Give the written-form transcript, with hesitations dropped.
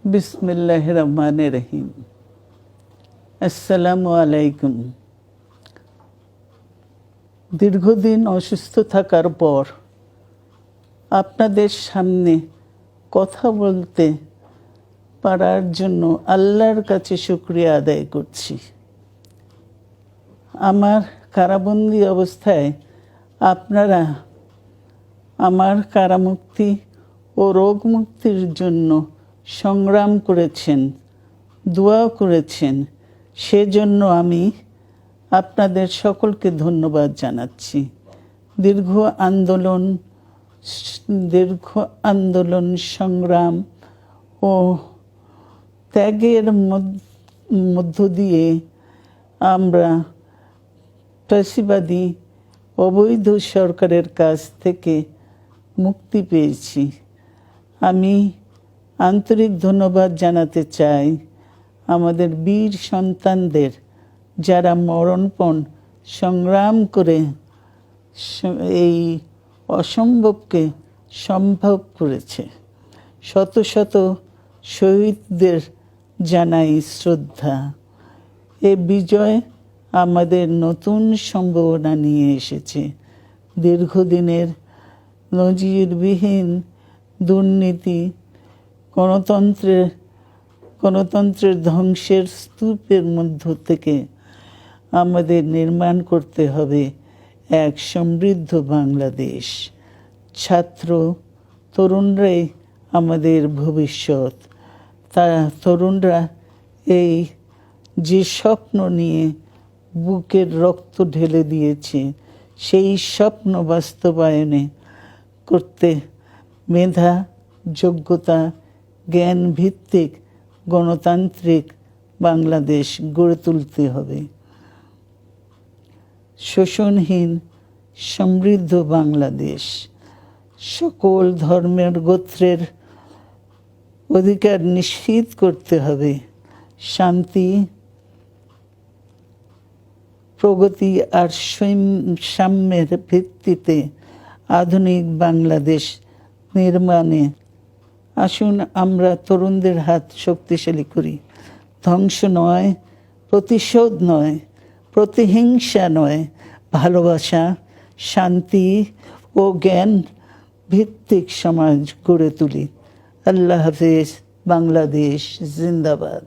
বিসমিল্লাহির রহমানির রহিম। আসসালামু আলাইকুম। দীর্ঘদিন অসুস্থ থাকার পর আপনাদের সামনে কথা বলতে পারার জন্য আল্লাহর কাছে শুকরিয়া আদায় করছি। আমার কারাবন্দী অবস্থায় আপনারা আমার কারামুক্তি ও রোগ মুক্তির জন্য সংগ্রাম করেছেন, দোয়া করেছেন। সেজন্য আমি আপনাদের সকলকে ধন্যবাদ জানাচ্ছি। দীর্ঘ আন্দোলন সংগ্রাম ও ত্যাগের মধ্য দিয়ে আমরা ফ্যাসিবাদী অবৈধ সরকারের কাছ থেকে মুক্তি পেয়েছি। আমি আন্তরিক ধন্যবাদ জানাতে চাই আমাদের বীর সন্তানদের, যারা মরণপণ সংগ্রাম করে এই অসম্ভবকে সম্ভব করেছে। শত শত শহীদদের জানাই শ্রদ্ধা। এ বিজয় আমাদের নতুন সম্ভাবনা নিয়ে এসেছে। দীর্ঘদিনের নজিরবিহীন দুর্নীতি, গণতন্ত্রের ধ্বংসের স্তূপের মধ্য থেকে আমাদের নির্মাণ করতে হবে এক সমৃদ্ধ বাংলাদেশ। ছাত্র তরুণরাই আমাদের ভবিষ্যৎ। তরুণরা এই যে স্বপ্ন নিয়ে বুকের রক্ত ঢেলে দিয়েছে, সেই স্বপ্ন বাস্তবায়নে করতে মেধা, যোগ্যতা, জ্ঞান ভিত্তিক গণতান্ত্রিক বাংলাদেশ গড়ে তুলতে হবে। শোষণহীন সমৃদ্ধ বাংলাদেশ। সকল ধর্মের গোত্রের অধিকার নিশ্চিত করতে হবে। শান্তি, প্রগতি আর সাম্যের ভিত্তিতে আধুনিক বাংলাদেশ নির্মাণে আসুন আমরা তরুণদের হাত শক্তিশালী করি। ধ্বংস নয়, প্রতিশোধ নয়, প্রতিহিংসা নয়, ভালোবাসা, শান্তি ও জ্ঞান ভিত্তিক সমাজ গড়ে তুলি। আল্লাহ হাফেজ। বাংলাদেশ জিন্দাবাদ।